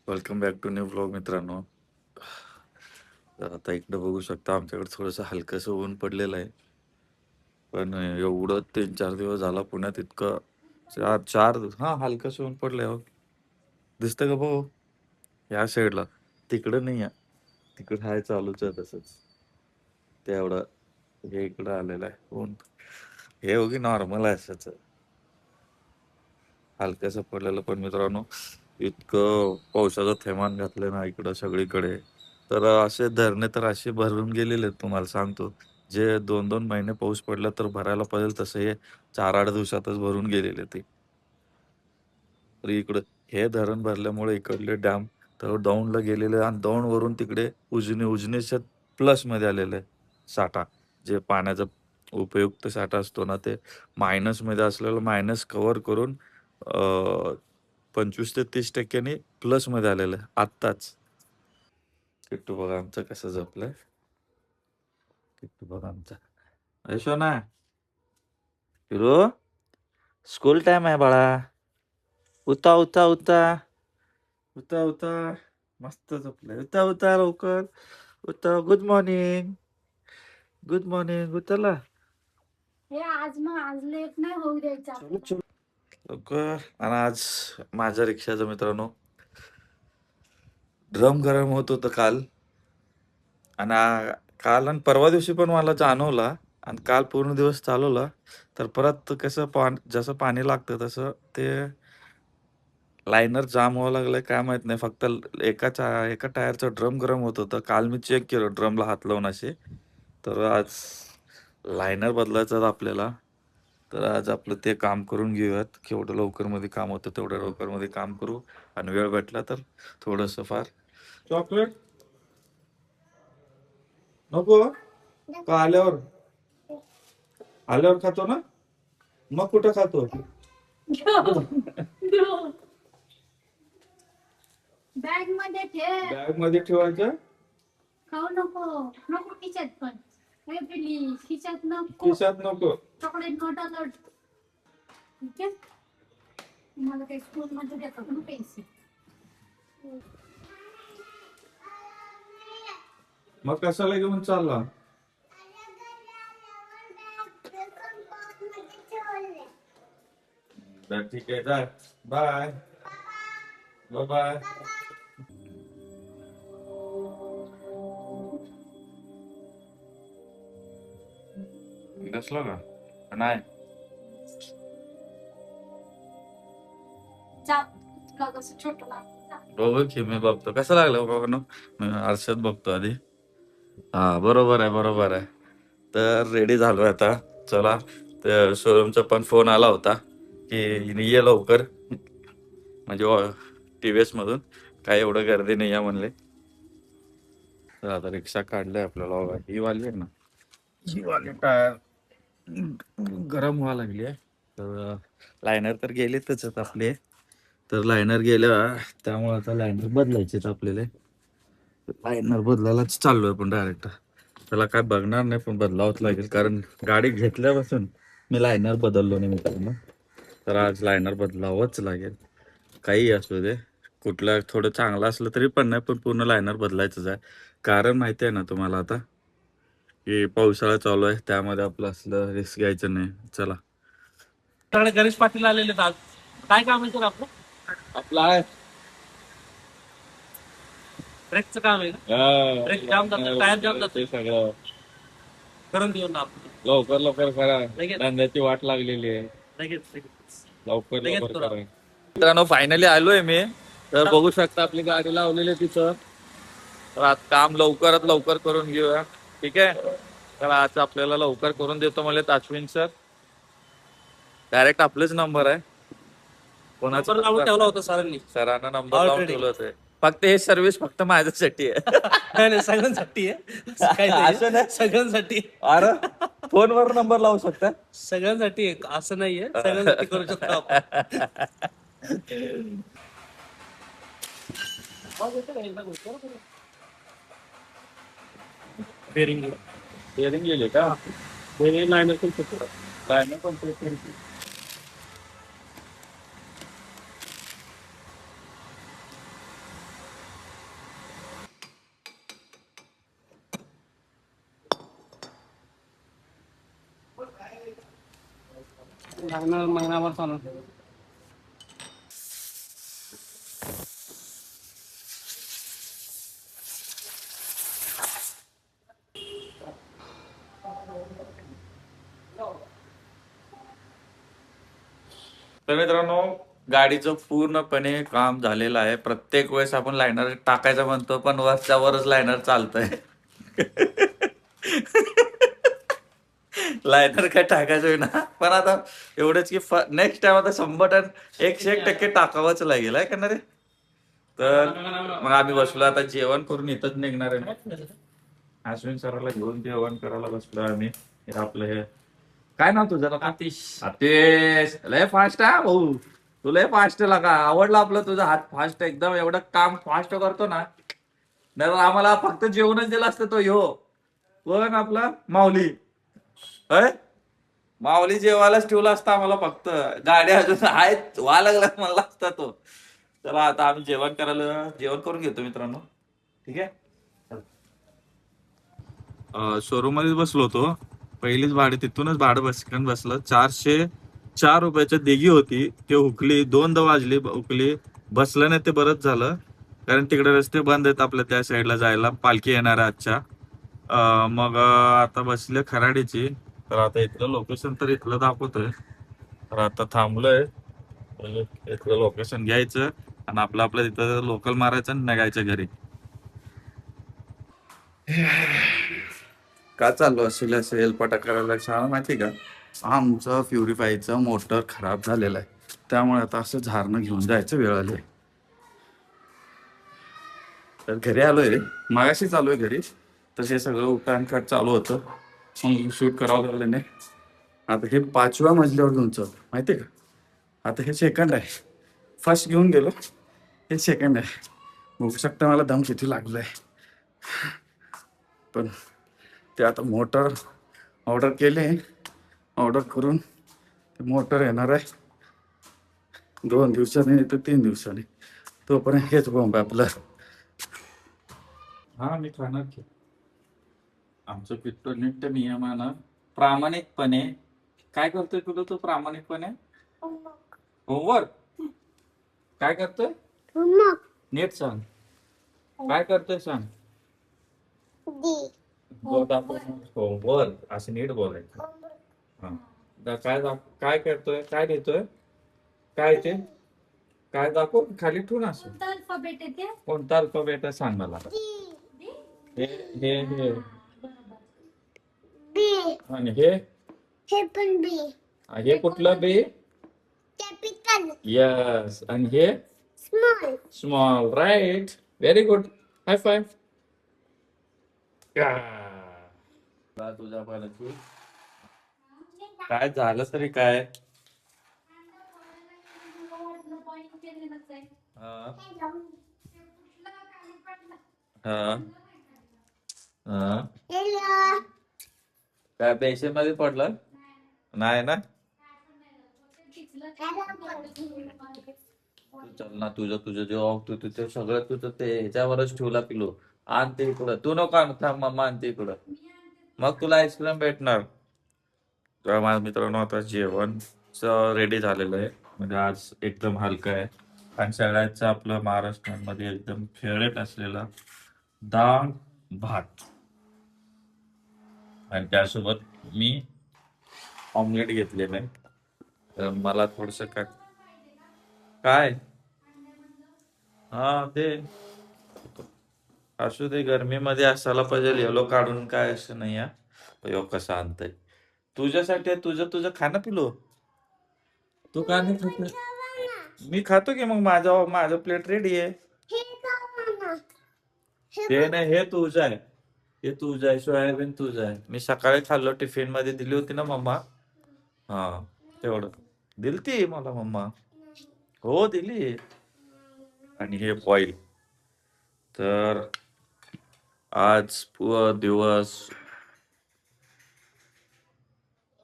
Welcome back to new vlog मित्रांनो. तर आता इकडं बघू शकता आमच्याकडे थोडंसं हलकंसं ऊन पडलेलं आहे. पण एवढं 3-4 दिवस झाला पुण्यात इतकं चार चार हा हलकंसं ऊन पडलंय हो. दिसतं का भाऊ? या साईडला तिकडं नाही आहे. तिकडं हाय चालूच आहे तसंच. तेवढं हे इकडं आलेलं आहे ऊन. हे हो की नॉर्मल आहे असंच हलकंसं पडलेलं. पण मित्रांनो इतकं पावसाचं थैमान घातलं ना इकडं सगळीकडे. तर असे धरणे तर असे भरून गेलेले आहेत तुम्हाला सांगतो. जे 2-2 महिने पाऊस पडला तर भरायला पाहिजे तसं हे 4-8 दिवसातच भरून गेलेले ते. तर इकडं हे धरण भरल्यामुळे इकडले डॅम तर दौंडला गेलेले आणि दौंडवरून तिकडे उजनीच्या प्लसमध्ये आलेलं आहे साठा. जे पाण्याचा उपयुक्त साठा असतो ना ते मायनसमध्ये असलेलं मायनस कव्हर करून 25 ते 30% प्लसमध्ये आलेलं आहे आत्ताच. किट्टू बघा आमचं कसं जपलंय. किट्टू बघा आमचा. अरे ना हिरो स्कूल टाइम आहे बाळा. उता उता उता उता उता मस्त झोपलाय. उता उता लवकर उता. गुड मॉर्निंग गुड मॉर्निंग उतरला. हे आज लेट नाही होऊ द्यायचं चलो आपल्याला. चलो लवकर. आणि आज माझ्या रिक्षाचं मित्रांनो ड्रम गरम होत होतं काल. आणि काल आणि परवा दिवशी पण मला जाणवला. आणि काल पूर्ण दिवस चालवला तर परत कसं जसं पाणी लागतं तसं ते लायनर जाम व्हावं लागलंय काय माहित नाही. फक्त एका टायरचा ड्रम गरम होत होतं. काल मी चेक केलं ड्रमला हात लावून असे. तर आज लायनर बदलायचं आहे आपल्याला. तर आज आपलं ते काम करून घेऊयात. केवढं लवकरमध्ये काम होतं तेवढ्या लवकरमध्ये काम करू. आणि वेळ भेटला तर थोडंसं फार चॉकलेट नको का आल्यावर खातो ना. मग कुठं खातो? बॅग मध्ये ठेव. बॅग मध्ये ठेवायचं. खाऊ नको. नको खिशात पण. हे प्लीज खिशात नको. खिशात नको. चॉकलेट नोटा नोट. ठीक आहे. मला काही स्कूल मध्ये देतात ना पैसे. मग कशाला घेऊन चालला? ठीक आहे जाय. Bye bye bye. बसलो का नाही? जा. तुला कसं छोटं लागतं. बघू की मी बघतो कसं लागलं बाबा. मी आरशात बघतो आधी. हा बरोबर आहे बरोबर आहे. तर रेडी झालोय आता. चला त्या शोरूमचा पण फोन आला होता की ये लवकर. म्हणजे TVS मधून काय एवढं गर्दी नाही आहे म्हणले. तर आता रिक्षा काढलंय आपल्याला बाबा. ही वाली आहे ना ही वाली टायर गरम व्हायला लागली आहे. तर लायनर तर गेलेतच आहेत आपले. तर लायनर गेल्या त्यामुळे आता लायनर बदलायचे आपल्याला. लायनर बदलायलाच चाललोय पण डायरेक्ट. त्याला काय बघणार नाही पण बदलावंच लागेल कारण गाडी घेतल्यापासून मी लायनर बदललो नाही मित्रांनो. तर आज लायनर बदलावंच लागेल काही असू दे. कुठलं थोडं चांगलं असलं तरी पण नाही पण पूर्ण लायनर बदलायचंच आहे. कारण माहिती आहे ना तुम्हाला आता की पावसाळा चालू आहे त्यामध्ये आपलं असलं रिस्क घ्यायचं नाही. चला गणेश पाटील आलेले आहेत आज. काय काम आहे सर आपलं? आपलं आहे ब्रेकचं काम आहे का? ब्रेक जाम जातं, टायर जाम जातं. ते सगळं करून देऊ ना आपण. लवकर लवकर करा. लगेच. धंद्याची वाट लागलेली आहे. लगेच लवकर लगेच लवकर करा. करा. मित्रांनो फायनली आलोय मी. तर बघू शकता आपली गाडी लावलेली आहे तिथं. तर आज काम लवकरात लवकर करून घेऊया. ठीक आहे. तर आज आपल्याला लवकर करून देतो मला अश्विन सर. डायरेक्ट आपलेच नंबर आहे. कोणाचा नंबर लावून ठेवला होता सरांनी. सरांना नंबर लावून Already. ठेवलं होतं. फक्त हे सर्व्हिस फक्त माझ्यासाठी आहे. नाही सगळ्यांसाठी आहे. काही असं नाही. नाही. सगळ्यांसाठी. अरे फोनवर नंबर लावू शकता. सगळ्यांसाठी आहे. असं नाहीये. सगळ्यांसाठी करू शकतो आपण. बेरिंग बेरिंग गेले का? बेरिंग लायनर पण शकतो. लायनर पण लागणार महिनाभर चालू. तर मित्रांनो, गाडीचं पूर्णपणे काम झालेलं आहे. प्रत्येक वेळेस आपण लायनर टाकायचं म्हणतो, पण वरच्या वरच लायनर चालतंय. लायनर काय टाकायचं ना, पण आता एवढंच की नेक्स्ट टाइम आता 100% टाकावंच लागेल आहे का ना रे. तर मग आम्ही बसलो आता, जेवण करून इथंच निघणार आहे. अश्विन सराला घेऊन जेवण करायला बसलो आम्ही. हे आपलं हे काय नाव तुझं? आतिश. आतिश, लय फास्ट आहे भाऊ. तू लय फास्ट लागा, आवडला आपलं तुझं हात फास्ट, एकदम एवढं काम फास्ट करतो ना. नाही आम्हाला फक्त जेवणच दिलं असतं तो ह्यो पण आपला माऊली. अय माऊली जेवायलाच ठेवला असता आम्हाला, फक्त गाड्या अजून आहेत व्हा लागला म्हणला असता तो. चला आता आम्ही जेवण करून घेतो मित्रांनो. ठीक आहे. शोरूम मध्येच बसलो होतो. पहिलीच भाडे तिथूनच भाडं बसलं. 404 रुपयाची देगी होती, ते हुकली. 2दा वाजली हुकली. बसलं नाही ते बरंच झालं, कारण तिकडे रस्ते बंद आहेत आपल्या त्या साईडला जायला. पालखी येणार आहे आजच्या. मग आता बसले खराडीची. तर आता इथलं लोकेशन तर इथलं दाखवतोय. तर आता थांबलोय. इथलं लोकेशन घ्यायचं आणि आपलं तिथं लोकल मारायचं आणि निघायचं घरी. का चाललो असेल असं हेलपाटा करायला छान माहिती का. आमचं प्युरिफायचं मोटर खराब झालेलं आहे, त्यामुळे आता असं झारणं घेऊन जायचं वेळ आले. तर घरी आलोय, मागाशी चालू आहे घरी. तर हे सगळं उठाण खट चालू होतं, मग शूट करावं लागलं नाही. आता हे 5व्या मजल्यावर घेऊन चालू माहिती का. आता हे सेकंड आहे, फर्स्ट घेऊन गेलो, हे सेकंड आहे. बघू शकता मला दम किती लागलाय. पण ते आता मोटर ऑर्डर केले, ऑर्डर करून ते मोटर येणार आहे 2 दिवसांनी तर 3 दिवसांनी. तोपर्यंत हेच बॉम्ब आपलं. हा मी खाणार की. आमचं पित्तो नीट नियमानं प्रामाणिकपणे काय करतोय तुला तू प्रामाणिकपणे. होमवर्क काय करतोय नीट सांग, काय करतोय सांग. होमवर्क असं नीट बोलायचं. हा काय करतोय, काय लिहितोय, काय ते काय दाखव खाली ठेवून. असं कोणता अल्फाबेट आहे ते? कोणता अल्फाबेट आहे सांग मला. हे हे हे आणि हे पण बी. हे कुठलं बी. कॅपिटल. यस. आणि हे small. Small. Right, very good. High five. तुझ्या पाण्याची काय झालं तरी काय. हा हा हा. हॅलो. काय बेसन मध्ये पडलं नाही ना. चल ना, तुझं तुझं जे तू तुझं सगळं तुझं ते ह्याच्यावरच ठेवला पिलो. आणते इकडं, तू नको आण, थांब मम्मा आणते इकडं, मग तुला आईस्क्रीम भेटणार. तर माझ्या मित्रांनो आता जेवण रेडी झालेलं आहे. म्हणजे आज एकदम हलकं आहे आणि सगळ्याचं आपलं महाराष्ट्रामध्ये एकदम फेवरेट असलेला डाळ भात. आणि त्यासोबत मी ऑमलेट घेतलेलं आहे. तर मला थोडस काय काय हा ते असू दे, गरमीमध्ये असायला पाहिजे. येलो काढून काय असं नाही. यो कसं आणतंय तुझ्यासाठी. तुझं तुझं खाणं पिलो. तू का नाही खात? मी खातो की. मग माझं प्लेट रेडी आहे. हे खावा. ते नाही, हे तुझं आहे. हे तुझं आहे, सोयाबीन तुझं आहे. मी सकाळी खाल्लो, टिफिन मध्ये दिली होती ना मम्मा. हा तेवढं दिलती मला मम्मा. हो दिली. आणि हे बॉईल. तर आज दिवस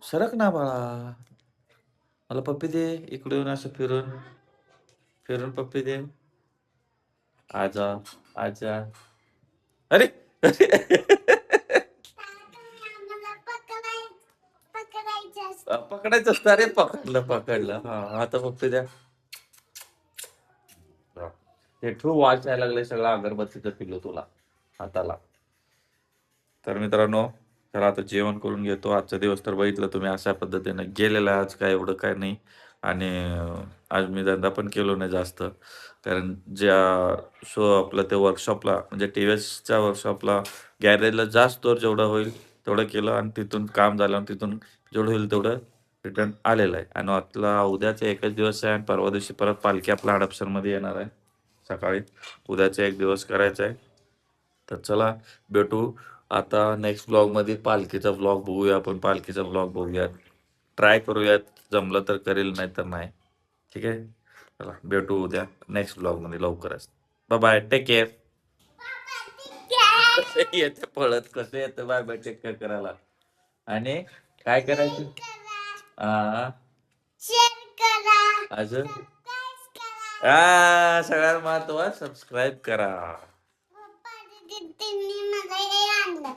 सरक ना बाळा, मला पप्पी दे. इकडून असं फिरून फिरून पप्पी दे. आजा आजा. अरे आम्हाला पकडायचं पकडायचं असतं रे. पकडलं. हा आता फक्त द्या. हा. हे ट्रू वॉच यायला लागले सगळं अगरबत्तीचं पिल्लू तुला हाताला. तर मित्रांनो, चला आता जेवण करून घेतो. आजचा दिवस तर बघितलं तुम्ही अशा पद्धतीने गेलेला आहे. आज काय एवढं काय नाही. आणि आज मी धंदा पण केलो नाही जास्त. कारण ज्या आपलं ते वर्कशॉपला म्हणजे टी-व्ही-एसच्या वर्कशॉपला गॅरेजला जास्त तर जेवढं होईल तेवढं केलं आणि तिथून काम झालं आणि तिथून जेवढं होईल तेवढं रिटर्न आलेलं आहे. आणि आपला उद्याचा एकच दिवस आहे आणि परवा दिवशी परत पालखी आपल्या हडपसरमध्ये येणार आहे सकाळी. उद्याचा एक दिवस करायचा आहे. तर चला भेटू आता नेक्स्ट ब्लॉगमध्ये. पालखीचा ब्लॉग बघूया आपण. पालखीचा ब्लॉग बघूयात. ट्राय करूयात. जमलं तर करेल नाही तर नाही. ठीक आहे. चला भेटू उद्या नेक्स्ट ब्लॉगमध्ये लवकरच. Bye bye. Take care. कसे येते पळत कसे येते बाय बाय टेक केअर करायला. आणि काय करायचं हा शेअर करा. अजून सबस्क्राईब करा. सगळ्यात महत्वाचं सबस्क्राईब करा. पप्पा, दीदींनी मला हे आणलं.